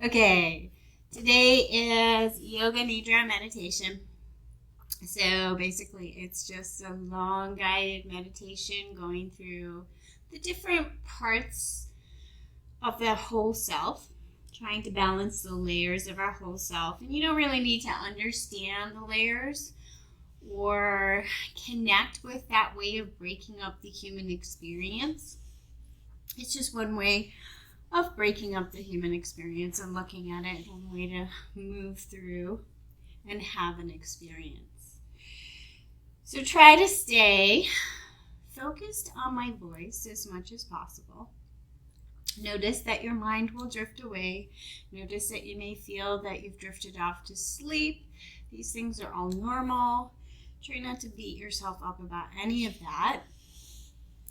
Okay, today is yoga nidra meditation. So basically, it's just a long guided meditation going through the different parts of the whole self, trying to balance the layers of our whole self. And you don't really need to understand the layers or connect with that way of breaking up the human experience. It's just one way of breaking up the human experience and looking at it, one way to move through and have an experience. So try to stay focused on my voice as much as possible. Notice that your mind will drift away. Notice that you may feel that you've drifted off to sleep. These things are all normal. Try not to beat yourself up about any of that.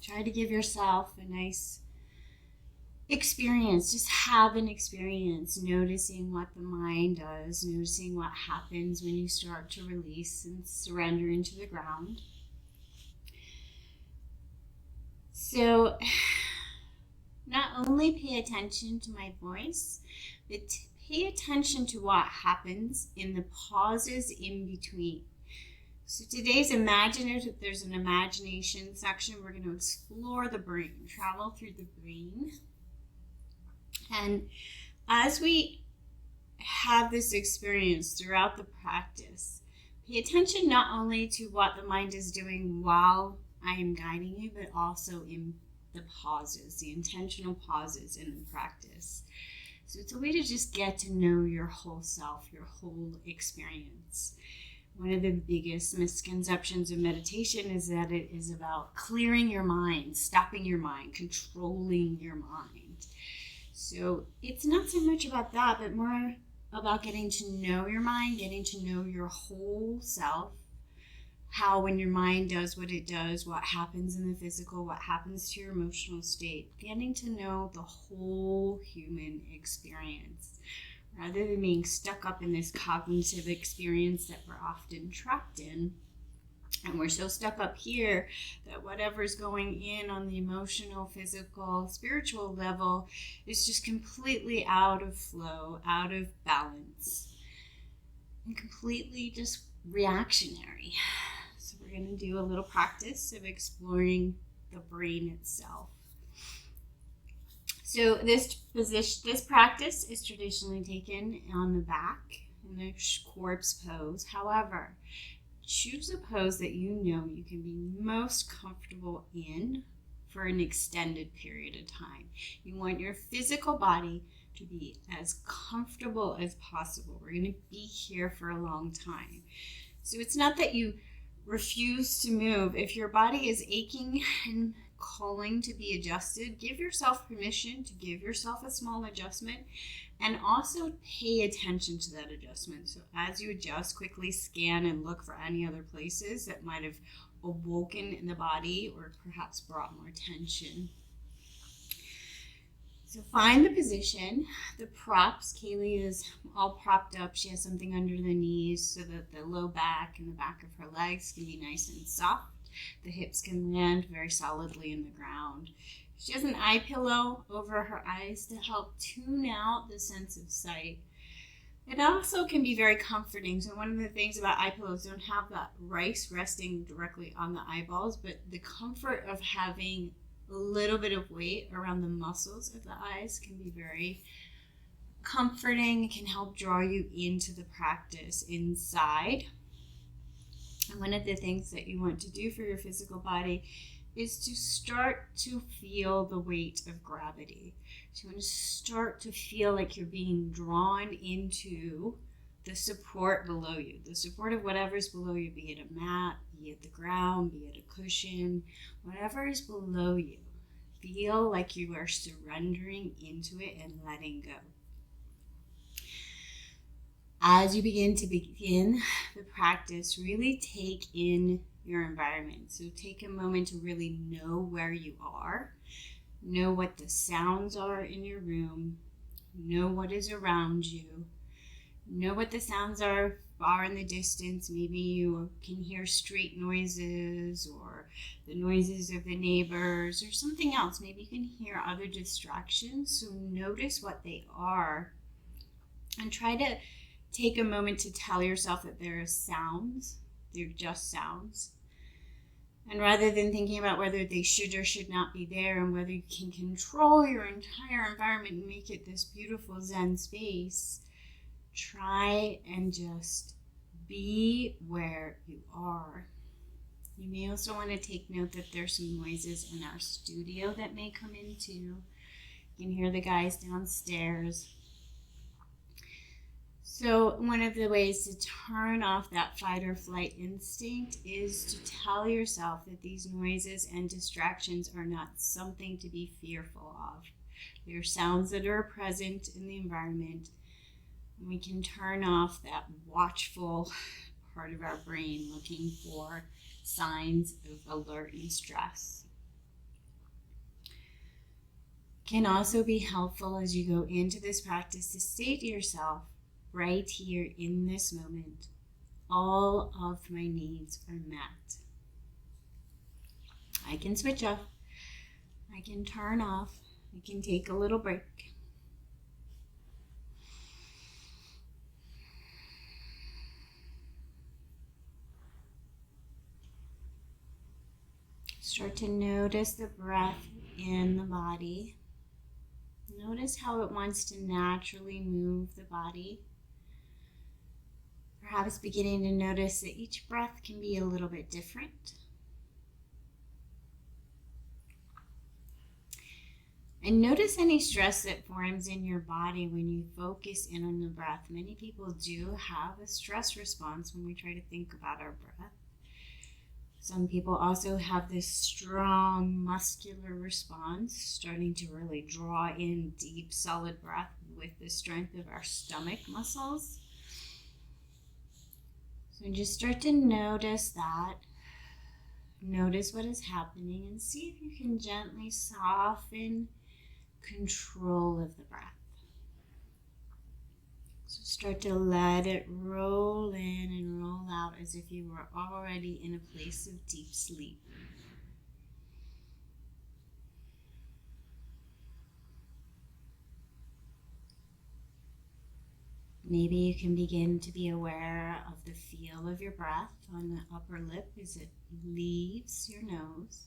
Try to give yourself a nice experience. Just have an experience, noticing what the mind does, noticing what happens when you start to release and surrender into the ground. So not only pay attention to my voice, but pay attention to what happens in the pauses in between. So today's imaginative, there's an imagination section. We're going to explore the brain, travel through the brain. And as we have this experience throughout the practice, pay attention not only to what the mind is doing while I am guiding you, but also in the pauses, the intentional pauses in the practice. So it's a way to just get to know your whole self, your whole experience. One of the biggest misconceptions of meditation is that it is about clearing your mind, stopping your mind, controlling your mind. So it's not so much about that, but more about getting to know your mind, getting to know your whole self, how when your mind does what it does, what happens in the physical, what happens to your emotional state, getting to know the whole human experience, rather than being stuck up in this cognitive experience that we're often trapped in. And we're so stuck up here that whatever's going in on the emotional, physical, spiritual level is just completely out of flow, out of balance, and completely just reactionary. So we're going to do a little practice of exploring the brain itself. So this practice is traditionally taken on the back in the corpse pose. However, choose a pose that you know you can be most comfortable in for an extended period of time. You want your physical body to be as comfortable as possible. We're going to be here for a long time. So it's not that you refuse to move. If your body is aching and calling to be adjusted, give yourself permission to give yourself a small adjustment, and also pay attention to that adjustment. So as you adjust, quickly scan and look for any other places that might have awoken in the body or perhaps brought more tension. So find the position, the props. Kaylee is all propped up. She has something under the knees so that the low back and the back of her legs can be nice and soft. The hips can land very solidly in the ground. She has an eye pillow over her eyes to help tune out the sense of sight. It also can be very comforting. So one of the things about eye pillows, don't have that rice resting directly on the eyeballs, but the comfort of having a little bit of weight around the muscles of the eyes can be very comforting. It can help draw you into the practice inside. And one of the things that you want to do for your physical body is to start to feel the weight of gravity. So you want to start to feel like you're being drawn into the support below you, the support of whatever's below you, be it a mat, be it the ground, be it a cushion, whatever is below you. Feel like you are surrendering into it and letting go. As you begin the practice, really take in your environment. So take a moment to really know where you are, know what the sounds are in your room, know what is around you, know what the sounds are far in the distance. Maybe you can hear street noises or the noises of the neighbors or something else. Maybe you can hear other distractions. So notice what they are And try to take a moment to tell yourself that there are sounds, they're just sounds. And rather than thinking about whether they should or should not be there and whether you can control your entire environment and make it this beautiful Zen space, try and just be where you are. You may also want to take note that there's some noises in our studio that may come in too. You can hear the guys downstairs. So one of the ways to turn off that fight or flight instinct is to tell yourself that these noises and distractions are not something to be fearful of. They're sounds that are present in the environment. And we can turn off that watchful part of our brain looking for signs of alert and stress. Can also be helpful as you go into this practice to say to yourself, right here in this moment, all of my needs are met. I can switch off, I can turn off, I can take a little break. Start to notice the breath in the body. Notice how it wants to naturally move the body. Perhaps beginning to notice that each breath can be a little bit different. And notice any stress that forms in your body when you focus in on the breath. Many people do have a stress response when we try to think about our breath. Some people also have this strong muscular response, starting to really draw in deep, solid breath with the strength of our stomach muscles. So just start to notice that. Notice what is happening and see if you can gently soften control of the breath. So start to let it roll in and roll out as if you were already in a place of deep sleep. Maybe you can begin to be aware of the feel of your breath on the upper lip as it leaves your nose.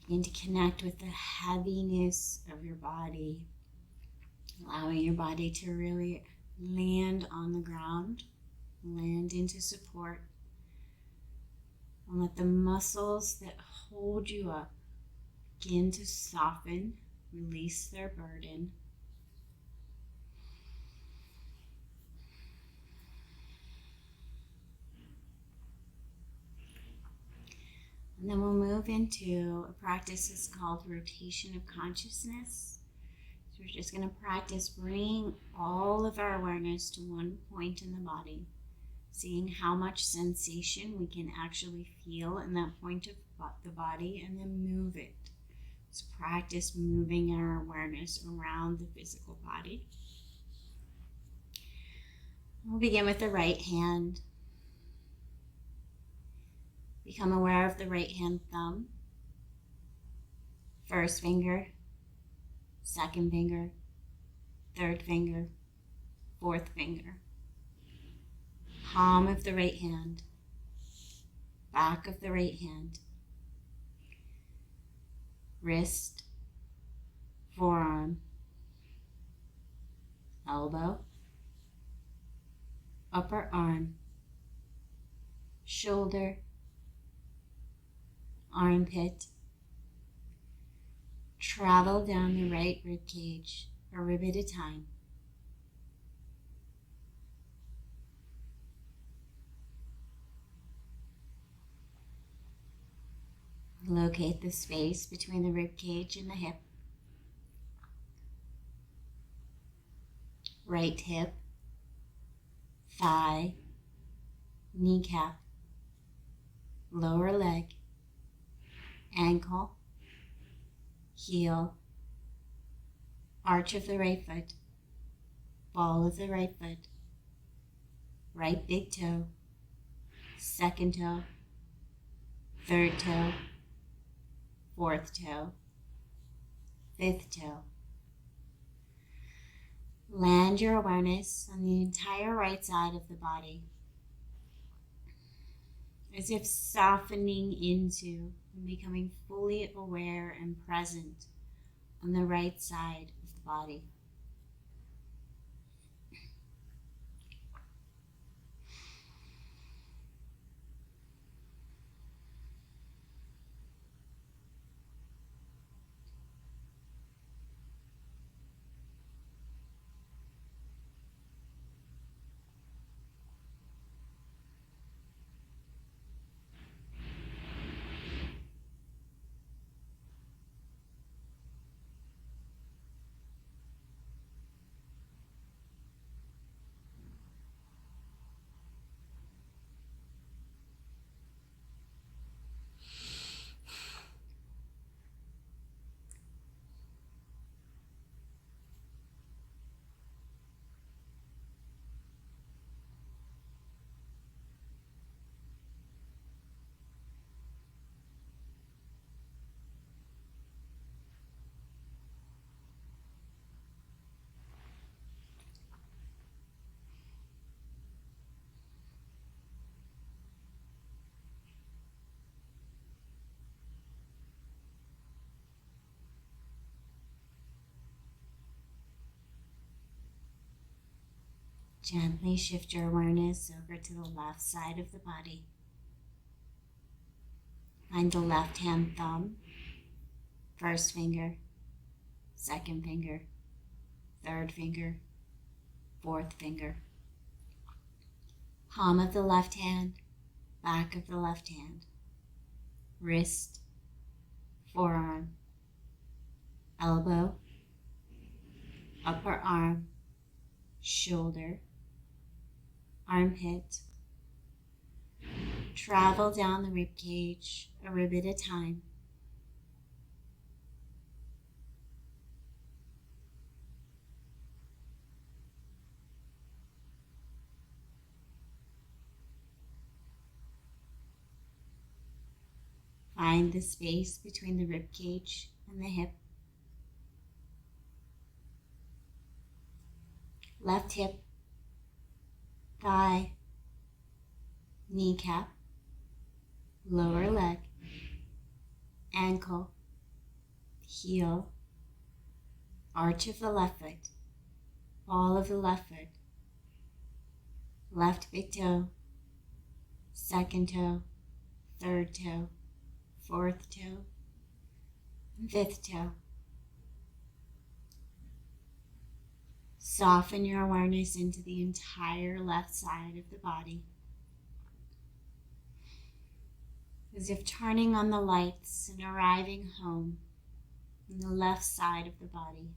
Begin to connect with the heaviness of your body, allowing your body to really land on the ground, land into support, and let the muscles that hold you up begin to soften, release their burden. And then we'll move into a practice that's called rotation of consciousness. So we're just going to practice bringing all of our awareness to one point in the body, seeing how much sensation we can actually feel in that point of the body, and then move it. So practice moving our awareness around the physical body. We'll begin with the right hand. Become aware of the right hand thumb, first finger, second finger, third finger, fourth finger. Palm of the right hand, back of the right hand, wrist, forearm, elbow, upper arm, shoulder, armpit. Travel down the right rib cage, a rib at a time. Locate the space between the rib cage and the hip. Right hip, thigh, kneecap, lower leg, ankle, heel, arch of the right foot, ball of the right foot, right big toe, second toe, third toe, fourth toe, fifth toe. Land your awareness on the entire right side of the body, as if softening into and becoming fully aware and present on the right side of the body. Gently shift your awareness over to the left side of the body. Find the left hand thumb, first finger, second finger, third finger, fourth finger. Palm of the left hand, back of the left hand, wrist, forearm, elbow, upper arm, shoulder, armpit. Travel down the rib cage, a rib at a time. Find the space between the rib cage and the hip. Left hip, thigh, kneecap, lower leg, ankle, heel, arch of the left foot, ball of the left foot, left big toe, second toe, third toe, fourth toe, and fifth toe. Soften your awareness into the entire left side of the body, as if turning on the lights and arriving home on the left side of the body.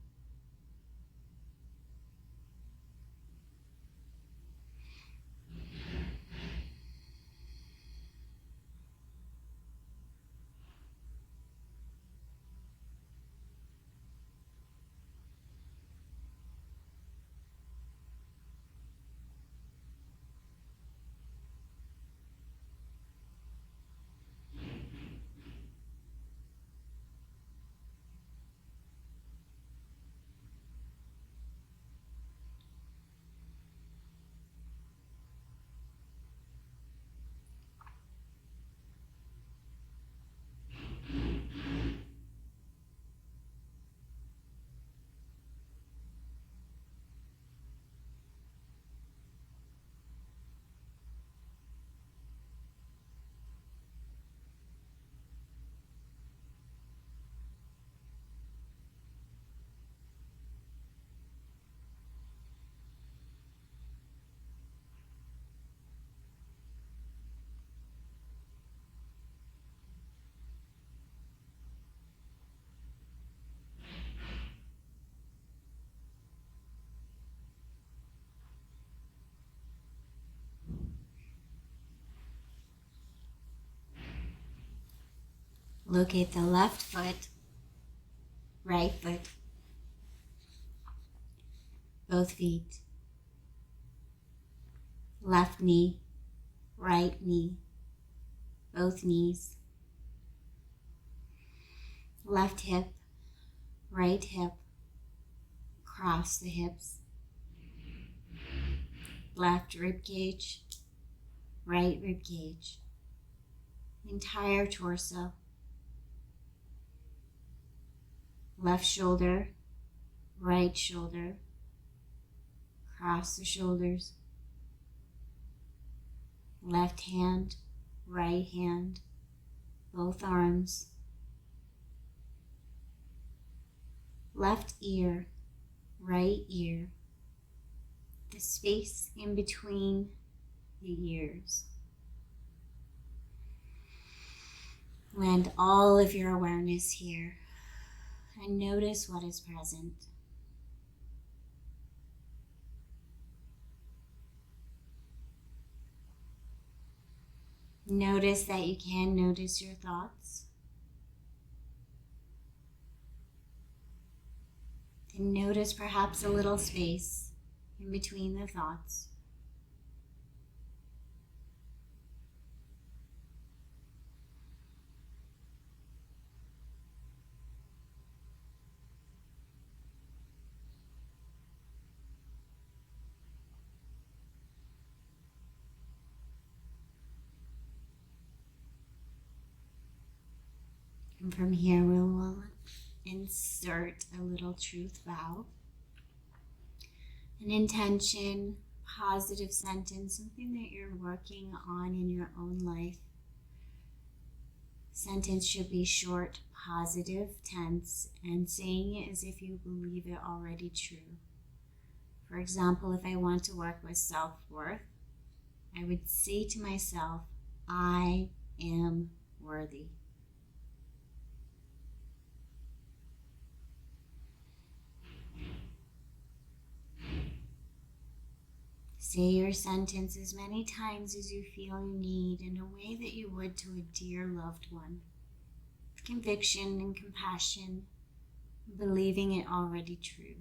Locate the left foot, right foot, both feet, left knee, right knee, both knees, left hip, right hip, cross the hips, left rib cage, right rib cage, entire torso, left shoulder, right shoulder, cross the shoulders, left hand, right hand, both arms, left ear, right ear, the space in between the ears. Land all of your awareness here and notice what is present. Notice that you can notice your thoughts. And notice perhaps a little space in between the thoughts. And from here we will insert a little truth vow, an intention, positive sentence, something that you're working on in your own life. Sentence should be short, positive, tense, and saying it as if you believe it already true. For example, if I want to work with self-worth, I would say to myself, I am worthy. Say your sentence as many times as you feel you need in a way that you would to a dear loved one, with conviction and compassion, believing it already true.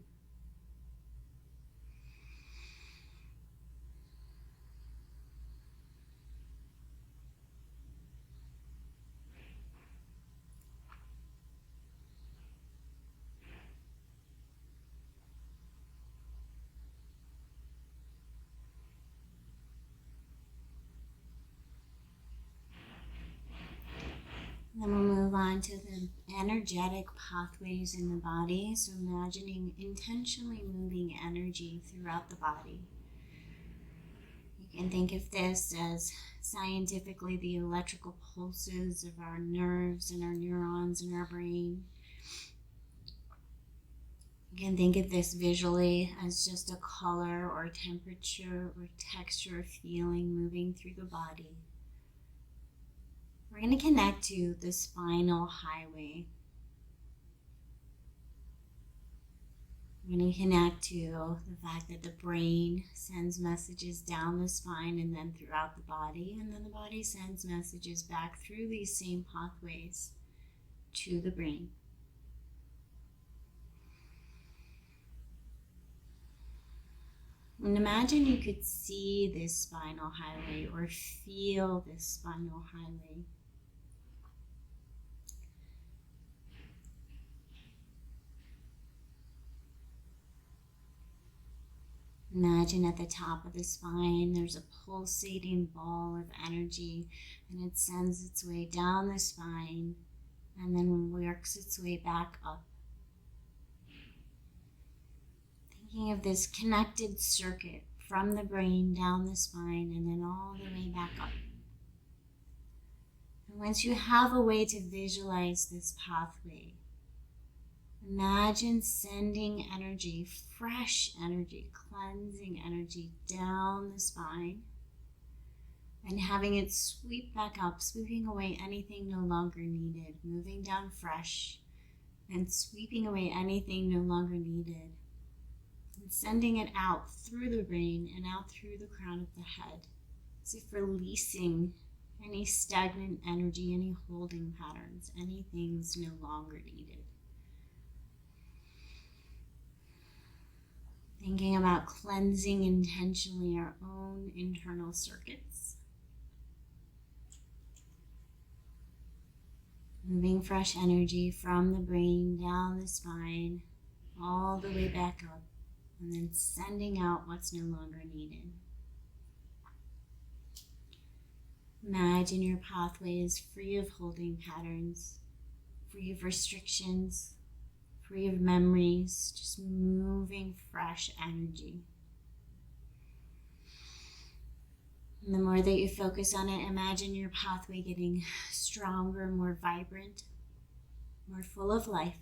Then we'll move on to the energetic pathways in the body. So imagining intentionally moving energy throughout the body. You can think of this as scientifically the electrical pulses of our nerves and our neurons in our brain. You can think of this visually as just a color or temperature or texture or feeling moving through the body. We're going to connect to the spinal highway. We're going to connect to the fact that the brain sends messages down the spine and then throughout the body, and then the body sends messages back through these same pathways to the brain. And imagine you could see this spinal highway or feel this spinal highway. Imagine at the top of the spine there's a pulsating ball of energy, and it sends its way down the spine and then works its way back up. Thinking of this connected circuit from the brain down the spine and then all the way back up. And once you have a way to visualize this pathway, imagine sending energy, fresh energy, cleansing energy down the spine and having it sweep back up, sweeping away anything no longer needed, moving down fresh and sweeping away anything no longer needed, and sending it out through the brain and out through the crown of the head, as if releasing any stagnant energy, any holding patterns, anything's no longer needed. Thinking about cleansing intentionally our own internal circuits. Moving fresh energy from the brain down the spine, all the way back up, and then sending out what's no longer needed. Imagine your pathway is free of holding patterns, free of restrictions, free of memories, just moving fresh energy. And the more that you focus on it, imagine your pathway getting stronger, more vibrant, more full of life.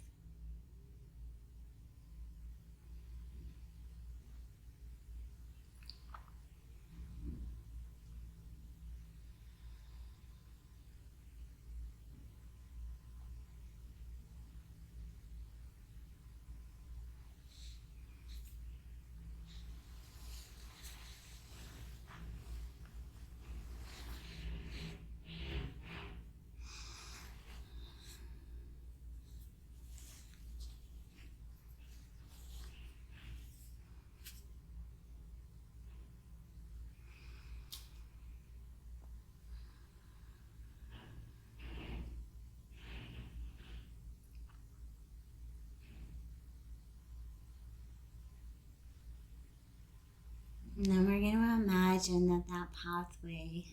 And then we're going to imagine that pathway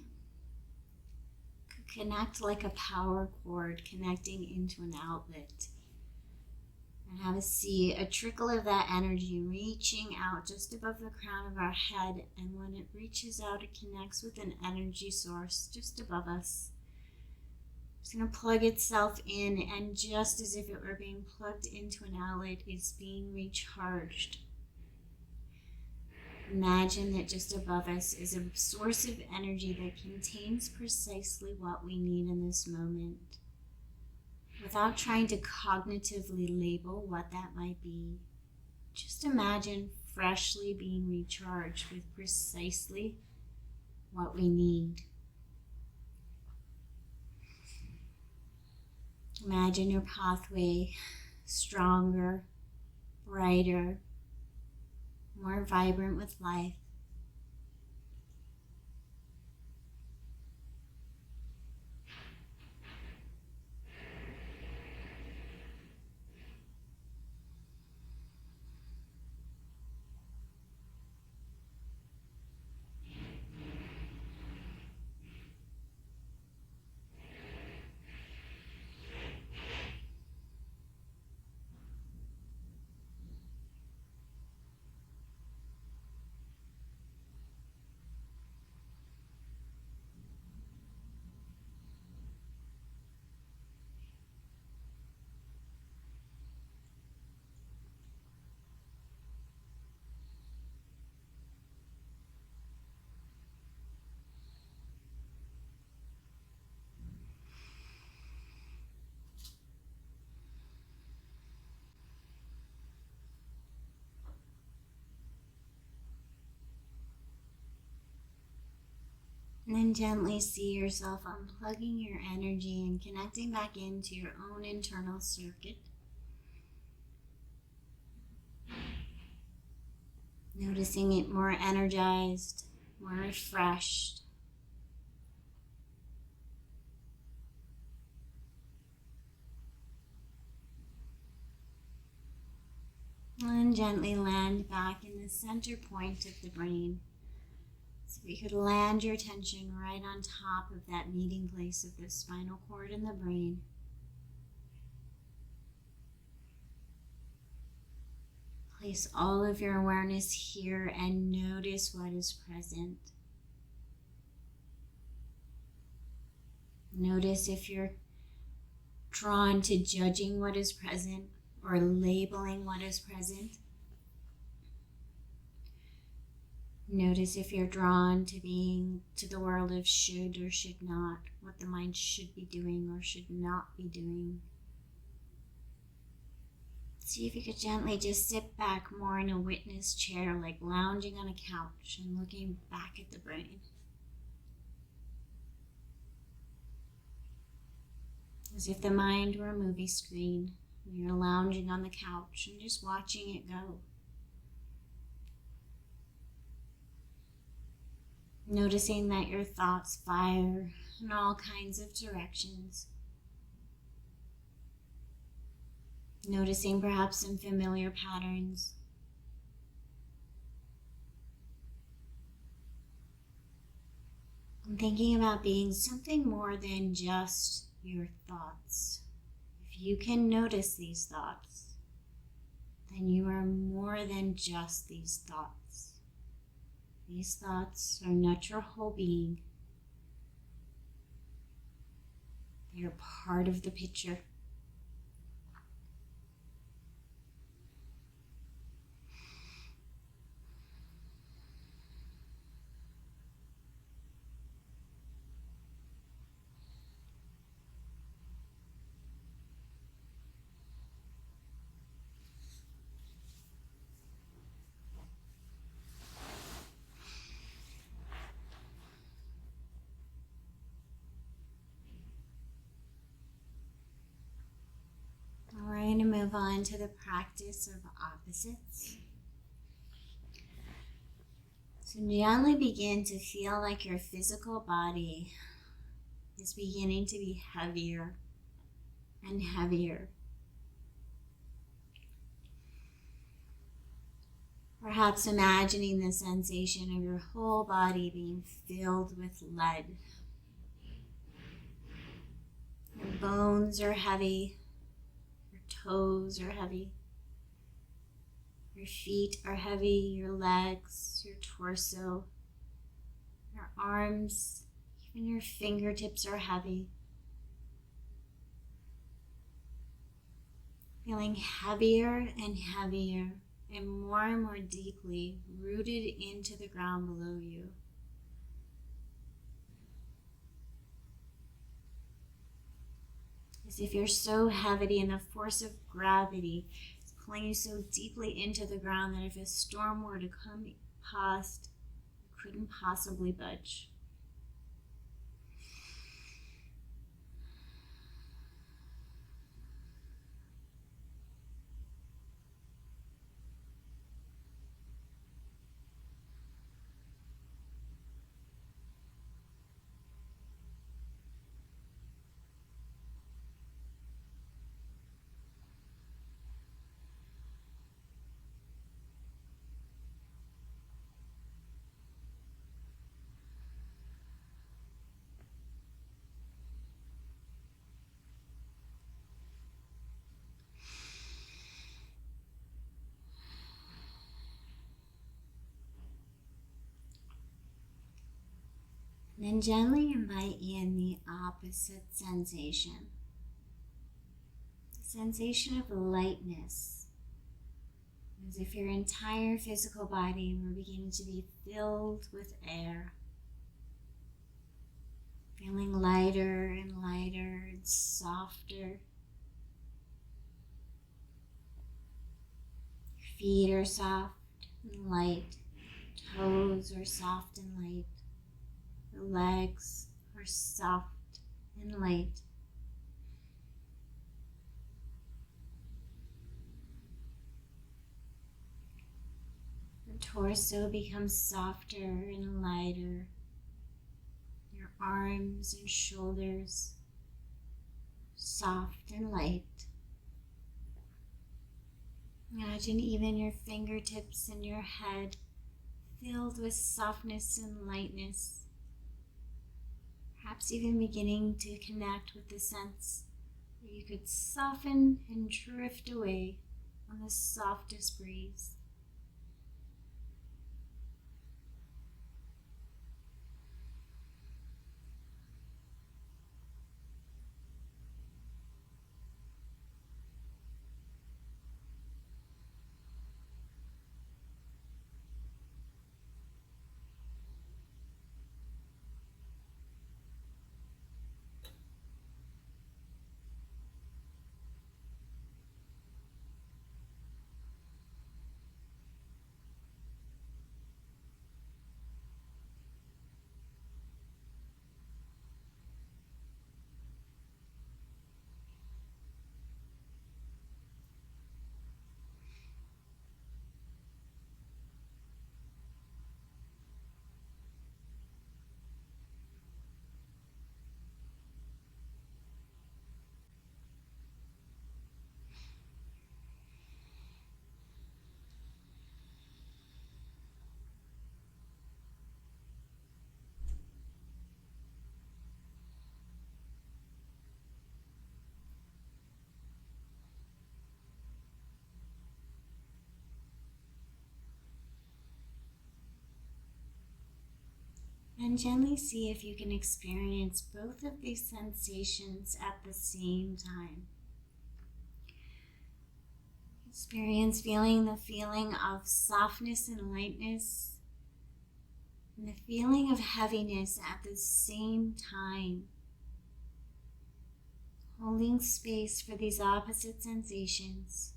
could connect like a power cord connecting into an outlet. And have us see a trickle of that energy reaching out just above the crown of our head. And when it reaches out, it connects with an energy source just above us. It's going to plug itself in, and just as if it were being plugged into an outlet, it's being recharged. Imagine that just above us is a source of energy that contains precisely what we need in this moment, without trying to cognitively label what that might be. Just imagine freshly being recharged with precisely what we need. Imagine your pathway stronger, brighter, more vibrant with life. And then gently see yourself unplugging your energy and connecting back into your own internal circuit. Noticing it more energized, more refreshed. And gently land back in the center point of the brain. So if you could land your attention right on top of that meeting place of the spinal cord and the brain. Place all of your awareness here and notice what is present. Notice if you're drawn to judging what is present or labeling what is present. Notice if you're drawn to being to the world of should or should not, what the mind should be doing or should not be doing. See if you could gently just sit back more in a witness chair, like lounging on a couch and looking back at the brain. As if the mind were a movie screen, and you're lounging on the couch and just watching it go. Noticing that your thoughts fire in all kinds of directions. Noticing perhaps some familiar patterns. And thinking about being something more than just your thoughts. If you can notice these thoughts, then you are more than just these thoughts. These thoughts are not your whole being. They are part of the picture. We're going to move on to the practice of opposites. So gently begin to feel like your physical body is beginning to be heavier and heavier. Perhaps imagining the sensation of your whole body being filled with lead. Your bones are heavy. Your toes are heavy. Your feet are heavy. Your legs, your torso, your arms, even your fingertips are heavy. Feeling heavier and heavier and more deeply rooted into the ground below you. As if you're so heavy and the force of gravity is pulling you so deeply into the ground that if a storm were to come past, you couldn't possibly budge. Then gently invite in the opposite sensation. The sensation of lightness. As if your entire physical body were beginning to be filled with air. Feeling lighter and lighter and softer. Your feet are soft and light. Toes are soft and light. The legs are soft and light. The torso becomes softer and lighter. Your arms and shoulders soft and light. Imagine even your fingertips and your head filled with softness and lightness. Perhaps even beginning to connect with the sense that you could soften and drift away on the softest breeze. then gently see if you can experience both of these sensations at the same time. Experience feeling the feeling of softness and lightness, and the feeling of heaviness at the same time. Holding space for these opposite sensations.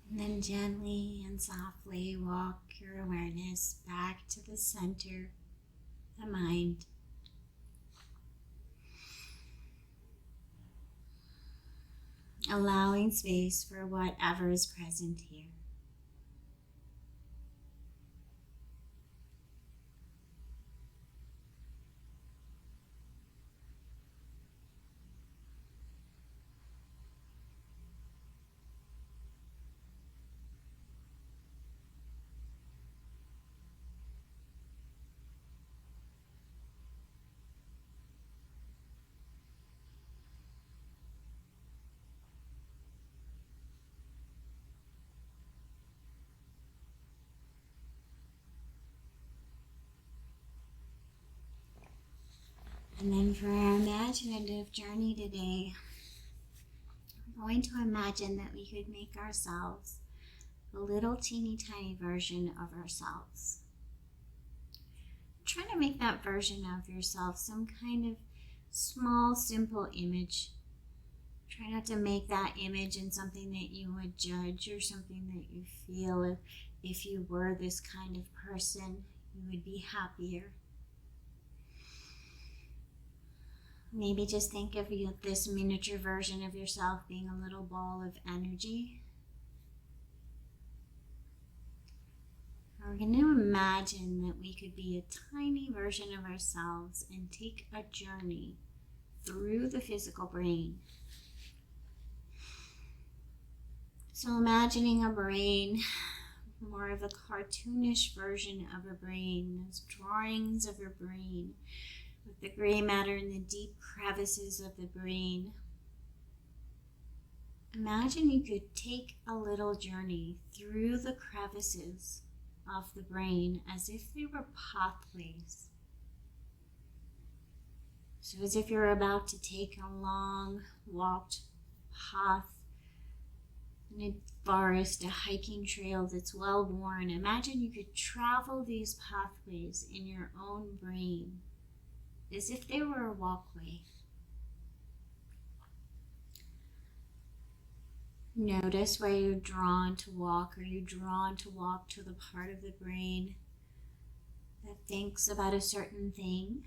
And then gently and softly walk your awareness back to the center, the mind. Allowing space for whatever is present here. And then for our imaginative journey today, we're going to imagine that we could make ourselves a little teeny tiny version of ourselves. Try to make that version of yourself some kind of small, simple image. Try not to make that image in something that you would judge or something that you feel if you were this kind of person, you would be happier. Maybe just think of this miniature version of yourself being a little ball of energy. We're going to imagine that we could be a tiny version of ourselves and take a journey through the physical brain. So imagining a brain, more of a cartoonish version of a brain, those drawings of your brain, with the gray matter in the deep crevices of the brain. Imagine you could take a little journey through the crevices of the brain as if they were pathways. So as if you're about to take a long walked path in a forest, a hiking trail that's well worn. Imagine you could travel these pathways in your own brain as if they were a walkway. Notice where you're drawn to walk. Are you drawn to walk to the part of the brain that thinks about a certain thing?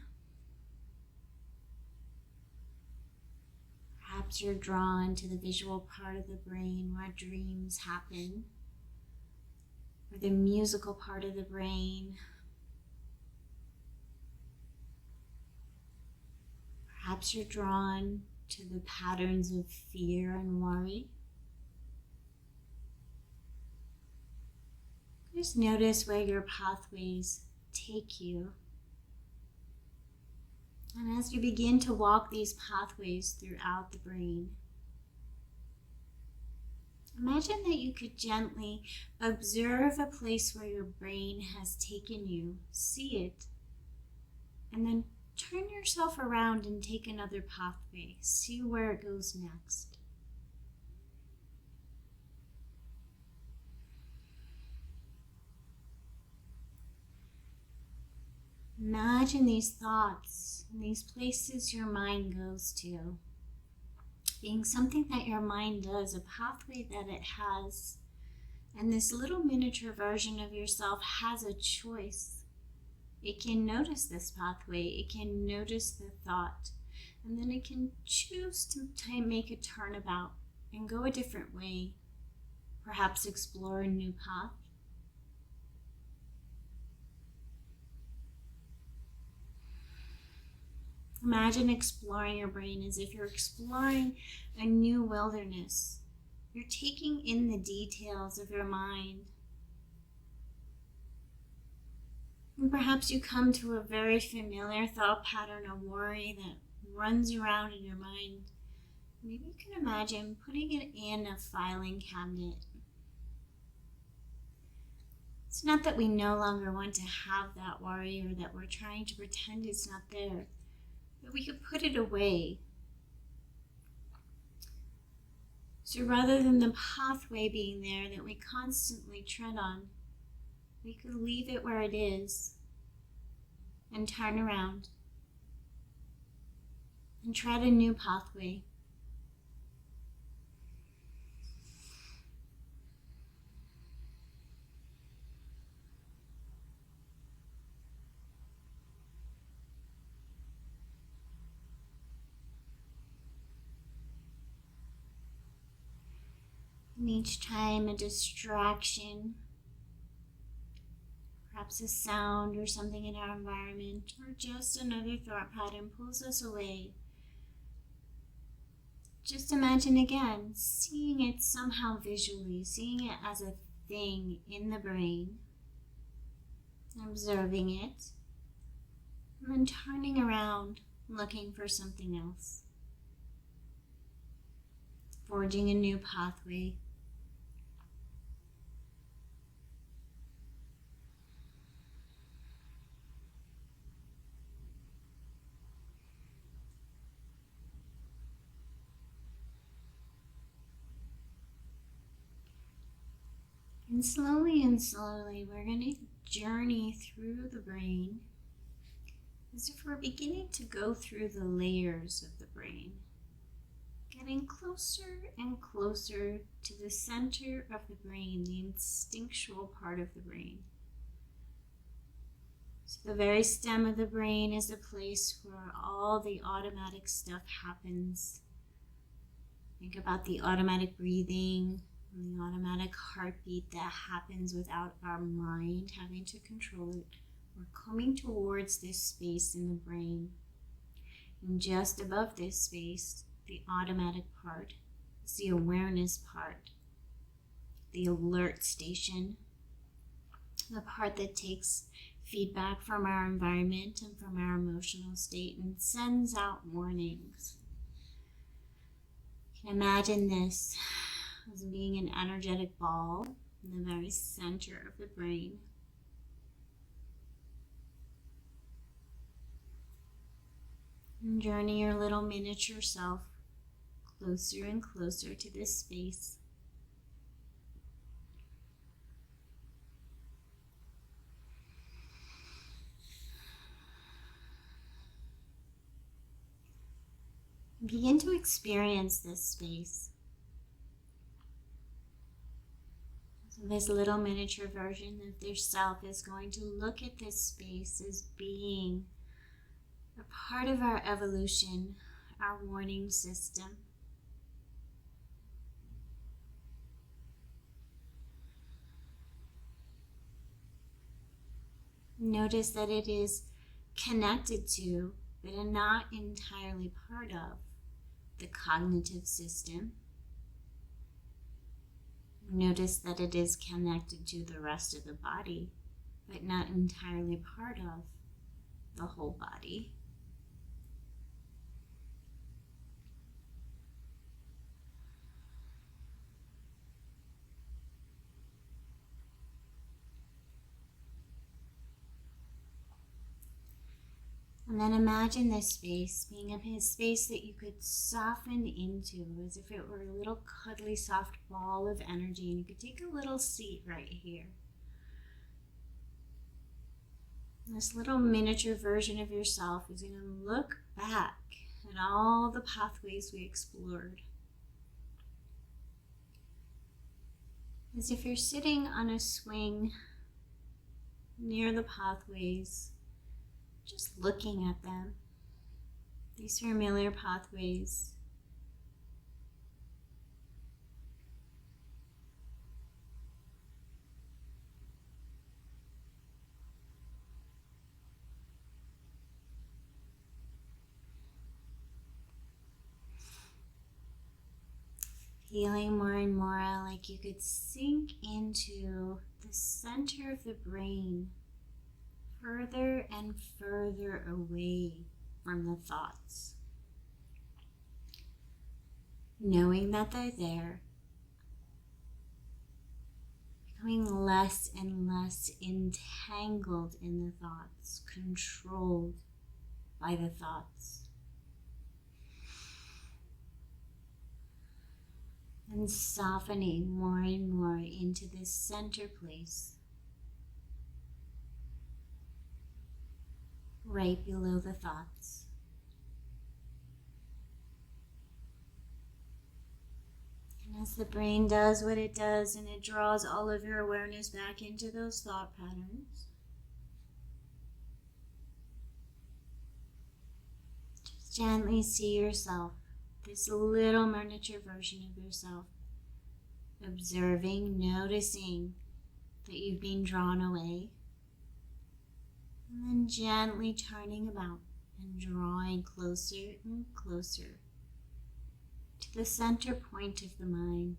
Perhaps you're drawn to the visual part of the brain where dreams happen, or the musical part of the brain. Perhaps you're drawn to the patterns of fear and worry. Just notice where your pathways take you. And as you begin to walk these pathways throughout the brain, imagine that you could gently observe a place where your brain has taken you, see it, and then turn yourself around and take another pathway. See where it goes next. imagine these thoughts and these places your mind goes to being something that your mind does, a pathway that it has. And this little miniature version of yourself has a choice. It can notice this pathway, it can notice the thought, and then it can choose to make a turnabout and go a different way, perhaps explore a new path. Imagine exploring your brain as if you're exploring a new wilderness. You're taking in the details of your mind. And perhaps you come to a very familiar thought pattern, a worry that runs around in your mind. Maybe you can imagine putting it in a filing cabinet. It's not that we no longer want to have that worry or that we're trying to pretend it's not there, but we could put it away. So rather than the pathway being there that we constantly tread on, we could leave it where it is and turn around and tread a new pathway. And each time a distraction, perhaps a sound or something in our environment, or just another thought pattern pulls us away, just imagine again, seeing it somehow visually, seeing it as a thing in the brain, observing it, and then turning around, looking for something else, forging a new pathway. And slowly, we're going to journey through the brain as if we're beginning to go through the layers of the brain, getting closer and closer to the center of the brain, the instinctual part of the brain. So the very stem of the brain is the place where all the automatic stuff happens. Think about the automatic breathing, the automatic heartbeat that happens without our mind having to control it. We're coming towards this space in the brain. And just above this space, the automatic part is the awareness part, the alert station, the part that takes feedback from our environment and from our emotional state and sends out warnings. You can imagine this as being an energetic ball in the very center of the brain. And journey your little miniature self closer and closer to this space. Begin to experience this space. So this little miniature version of yourself is going to look at this space as being a part of our evolution, our warning system. Notice that it is connected to, but not entirely part of, the cognitive system. Notice that it is connected to the rest of the body, but not entirely part of the whole body. And then imagine this space being a space that you could soften into as if it were a little cuddly soft ball of energy, and you could take a little seat right here. This little miniature version of yourself is going to look back at all the pathways we explored, as if you're sitting on a swing near the pathways, just looking at them, these familiar pathways. Feeling more and more like you could sink into the center of the brain, further and further away from the thoughts. Knowing that they're there, becoming less and less entangled in the thoughts, controlled by the thoughts. And softening more and more into this center place, right below the thoughts. And as the brain does what it does and it draws all of your awareness back into those thought patterns, just gently see yourself, this little miniature version of yourself, observing, noticing that you've been drawn away, and then gently turning about and drawing closer and closer to the center point of the mind.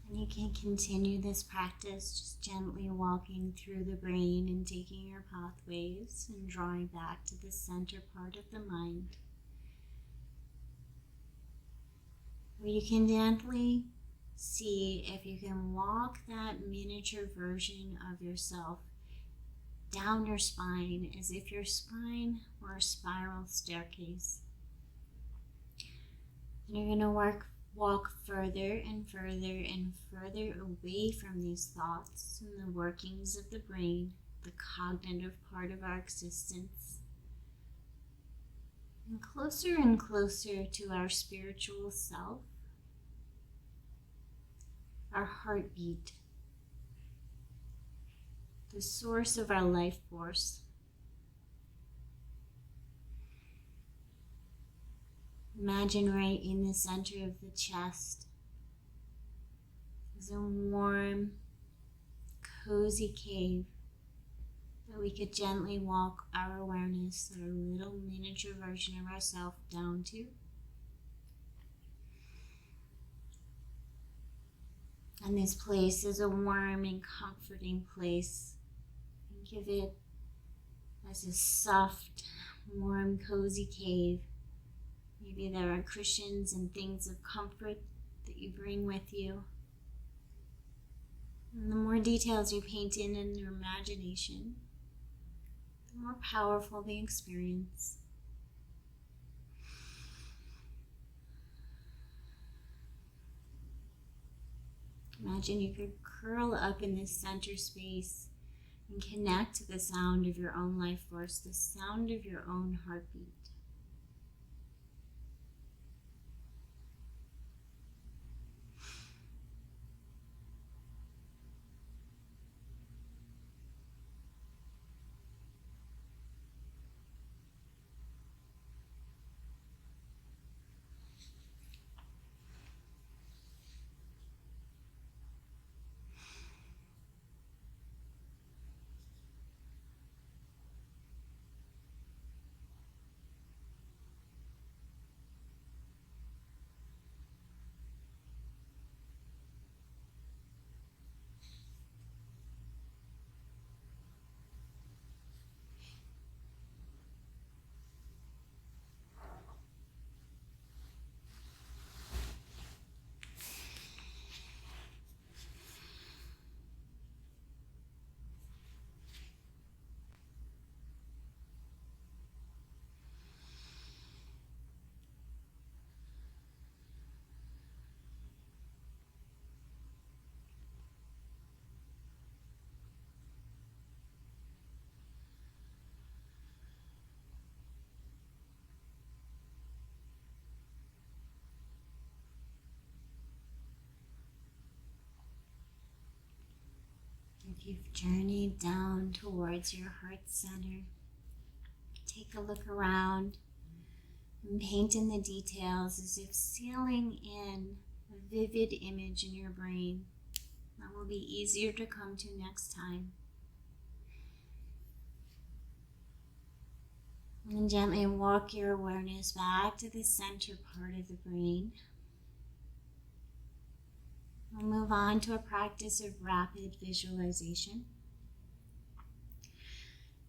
And you can continue this practice just gently walking through the brain and taking your pathways and drawing back to the center part of the mind, where you can gently see if you can walk that miniature version of yourself down your spine as if your spine were a spiral staircase. And you're going to walk further and further and further away from these thoughts and the workings of the brain, the cognitive part of our existence, and closer to our spiritual self, our heartbeat, the source of our life force. Imagine right in the center of the chest is a warm, cozy cave that we could gently walk our awareness, our little miniature version of ourselves, down to. And this place is a warm and comforting place. And give it as a soft, warm, cozy cave. Maybe there are cushions and things of comfort that you bring with you. And the more details you paint in your imagination, the more powerful the experience. Imagine you could curl up in this center space and connect to the sound of your own life force, the sound of your own heartbeat. You've journeyed down towards your heart center. Take a look around and paint in the details as if sealing in a vivid image in your brain that will be easier to come to next time. And gently walk your awareness back to the center part of the brain. We'll move on to a practice of rapid visualization.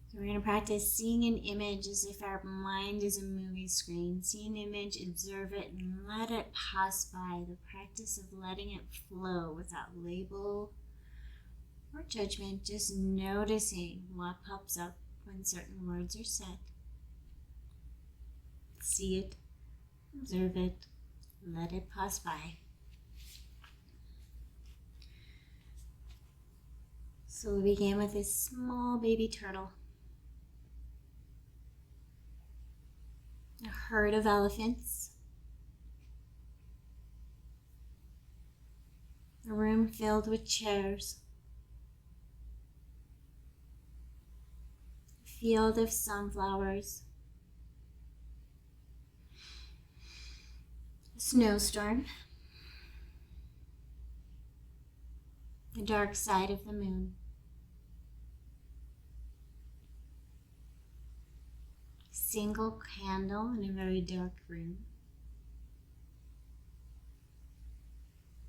So we're going to practice seeing an image as if our mind is a movie screen. See an image, observe it, and let it pass by. The practice of letting it flow without label or judgment, just noticing what pops up when certain words are said. See it, observe it, let it pass by. So we begin with this small baby turtle. A herd of elephants. A room filled with chairs. A field of sunflowers. A snowstorm. The dark side of the moon. Single candle in a very dark room.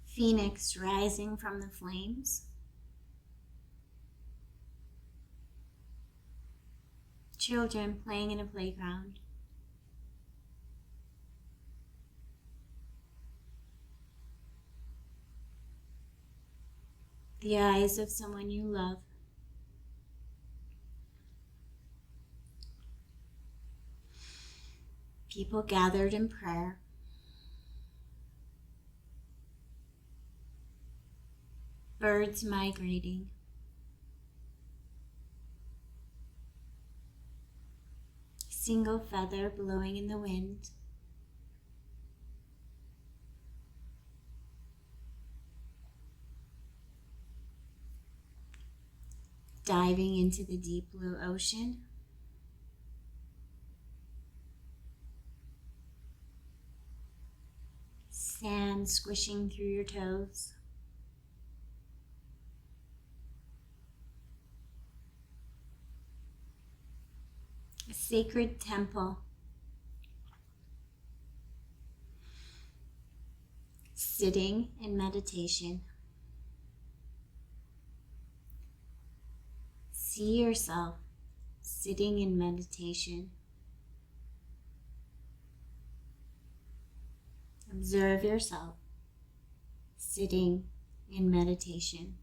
Phoenix rising from the flames. Children playing in a playground. The eyes of someone you love. People gathered in prayer. Birds migrating. Single feather blowing in the wind. Diving into the deep blue ocean. Sand squishing through your toes. A sacred temple. Sitting in meditation. See yourself sitting in meditation. Observe yourself sitting in meditation.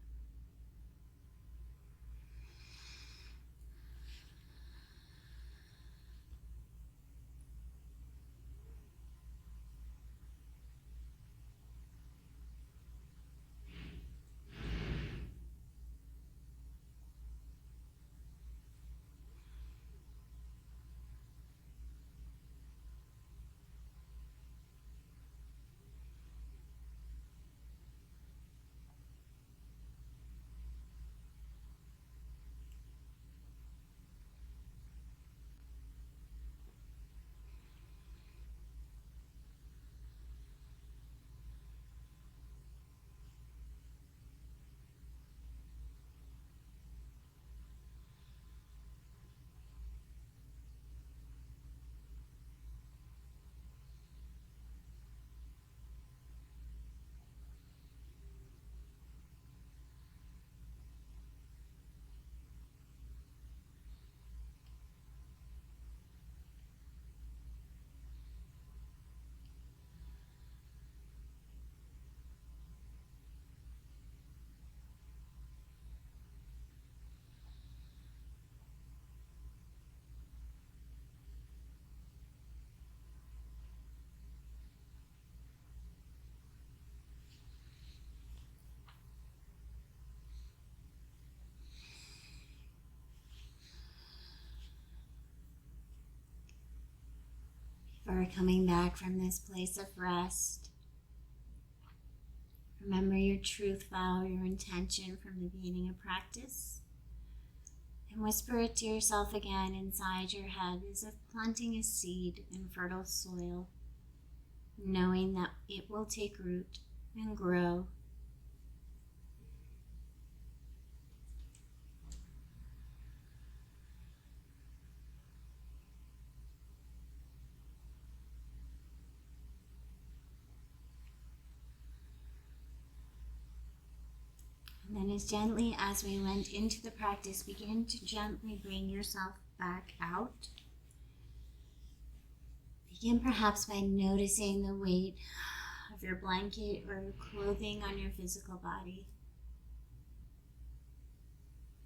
Before coming back from this place of rest, Remember your truth vow, your intention from the beginning of practice, and whisper it to yourself again inside your head as if planting a seed in fertile soil, knowing that it will take root and grow. And then as gently as we went into the practice, begin to gently bring yourself back out. Begin perhaps by noticing the weight of your blanket or your clothing on your physical body.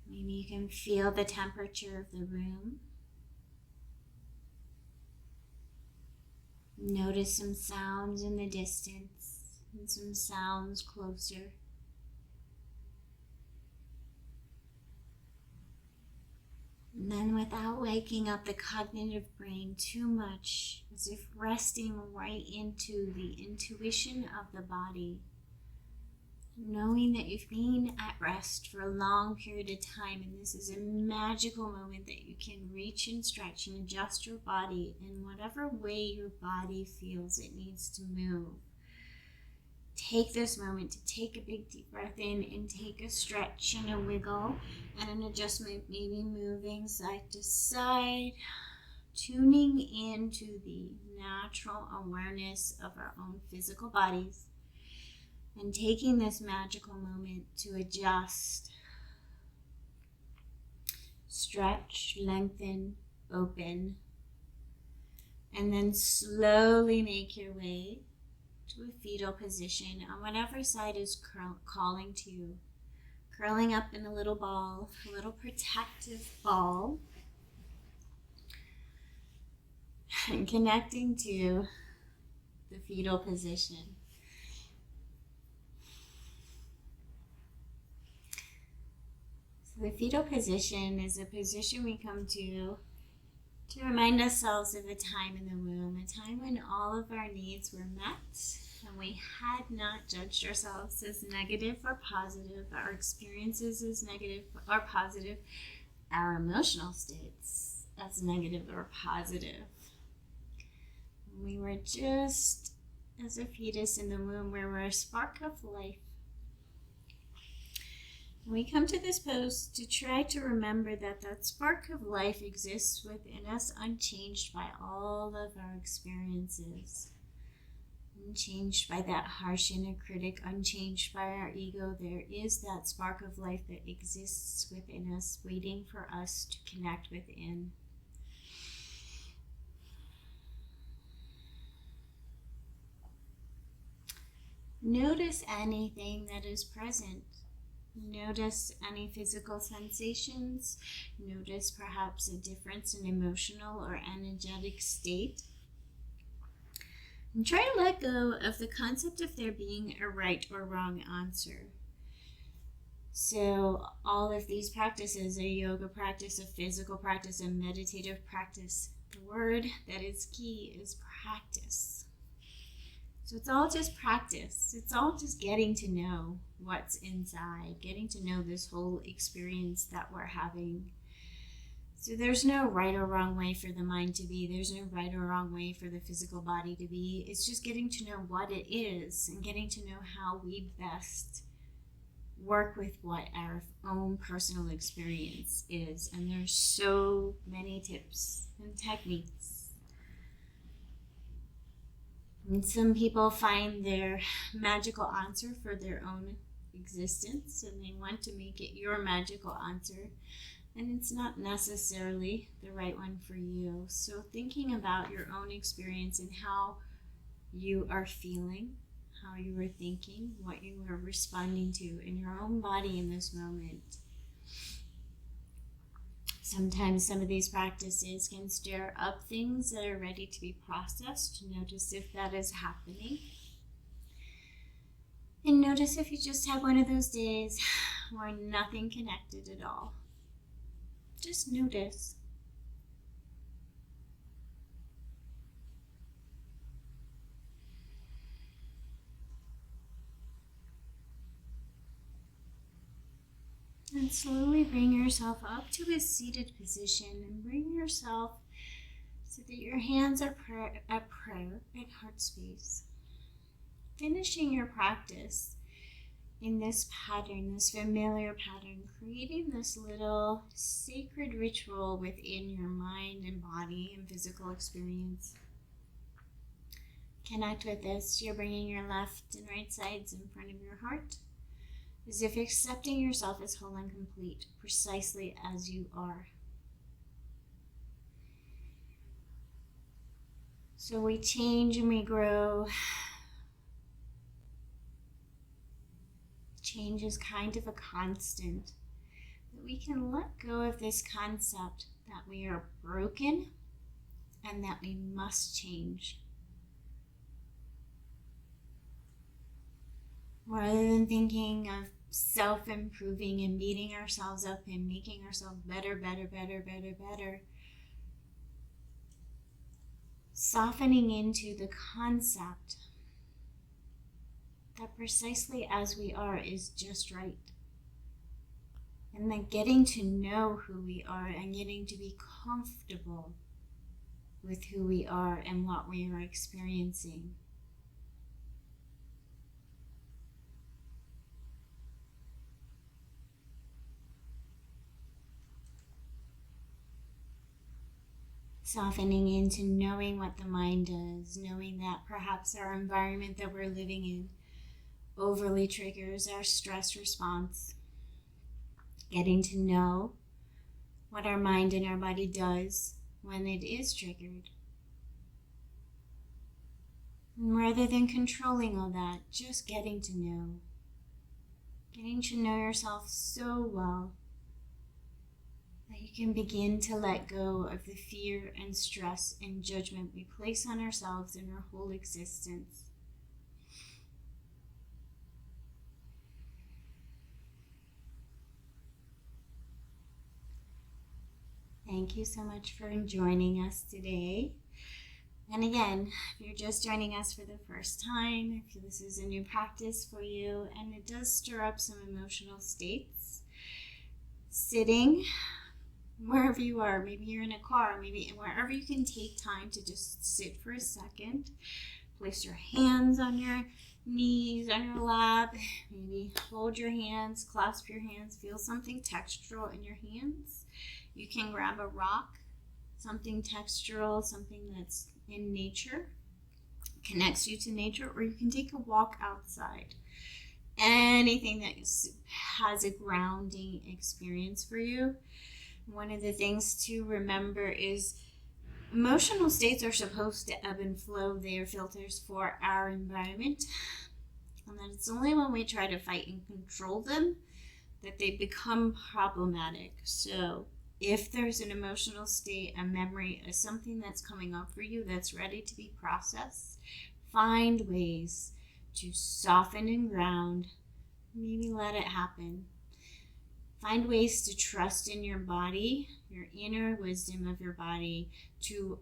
Maybe you can feel the temperature of the room. Notice some sounds in the distance and some sounds closer. And then without waking up the cognitive brain too much, as if resting right into the intuition of the body, knowing that you've been at rest for a long period of time, and this is a magical moment that you can reach and stretch and adjust your body in whatever way your body feels it needs to move. Take this moment to take a big deep breath in and take a stretch and a wiggle and an adjustment, maybe moving side to side, tuning into the natural awareness of our own physical bodies, and taking this magical moment to adjust, stretch, lengthen, open, and then slowly make your way to a fetal position on whatever side is calling to you. Curling up in a little ball, a little protective ball, and connecting to the fetal position. So the fetal position is a position we come to remind ourselves of a time in the womb, a time when all of our needs were met and we had not judged ourselves as negative or positive, our experiences as negative or positive, our emotional states as negative or positive. We were just as a fetus in the womb where we're a spark of life. We come to this pose to try to remember that that spark of life exists within us, unchanged by all of our experiences, unchanged by that harsh inner critic, unchanged by our ego. There is that spark of life that exists within us, waiting for us to connect within. Notice anything that is present. Notice any physical sensations. Notice perhaps a difference in emotional or energetic state. And try to let go of the concept of there being a right or wrong answer. So all of these practices, a yoga practice, a physical practice, a meditative practice, the word that is key is practice. So it's all just practice. It's all just getting to know what's inside, getting to know this whole experience that we're having. So there's no right or wrong way for the mind to be. There's no right or wrong way for the physical body to be. It's just getting to know what it is and getting to know how we best work with what our own personal experience is. And there's so many tips and techniques. And some people find their magical answer for their own existence and they want to make it your magical answer, and it's not necessarily the right one for you. So thinking about your own experience and how you are feeling, how you are thinking, what you are responding to in your own body in this moment. Sometimes some of these practices can stir up things that are ready to be processed. Notice if that is happening. And notice if you just have one of those days where nothing connected at all. Just notice. And slowly bring yourself up to a seated position and bring yourself so that your hands are at prayer at heart space. Finishing your practice in this pattern, this familiar pattern, creating this little sacred ritual within your mind and body and physical experience. Connect with this. You're bringing your left and right sides in front of your heart, as if accepting yourself as whole and complete, precisely as you are. So we change and we grow. Change is kind of a constant, that we can let go of this concept that we are broken and that we must change. Rather than thinking of self-improving and beating ourselves up and making ourselves better, softening into the concept that precisely as we are is just right. And that getting to know who we are and getting to be comfortable with who we are and what we are experiencing. Softening into knowing what the mind does, knowing that perhaps our environment that we're living in overly triggers our stress response. Getting to know what our mind and our body does when it is triggered. And rather than controlling all that, just getting to know. Getting to know yourself so well that you can begin to let go of the fear and stress and judgment we place on ourselves and our whole existence. Thank you so much for joining us today. And again, if you're just joining us for the first time, if this is a new practice for you and it does stir up some emotional states, sitting wherever you are, maybe you're in a car, maybe wherever you can take time to just sit for a second, place your hands on your knees, on your lap, maybe hold your hands, clasp your hands, feel something textural in your hands. You can grab a rock, something textural, something that's in nature, connects you to nature, or you can take a walk outside. Anything that has a grounding experience for you. One of the things to remember is emotional states are supposed to ebb and flow. They are filters for our environment. And that it's only when we try to fight and control them that they become problematic. So if there's an emotional state, a memory, or something that's coming up for you that's ready to be processed, find ways to soften and ground. Maybe let it happen. Find ways to trust in your body, your inner wisdom of your body, to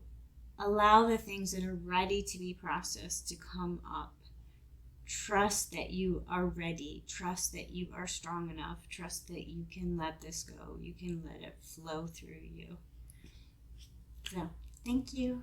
allow the things that are ready to be processed to come up. Trust that you are ready. Trust that you are strong enough. Trust that you can let this go. You can let it flow through you. So, thank you.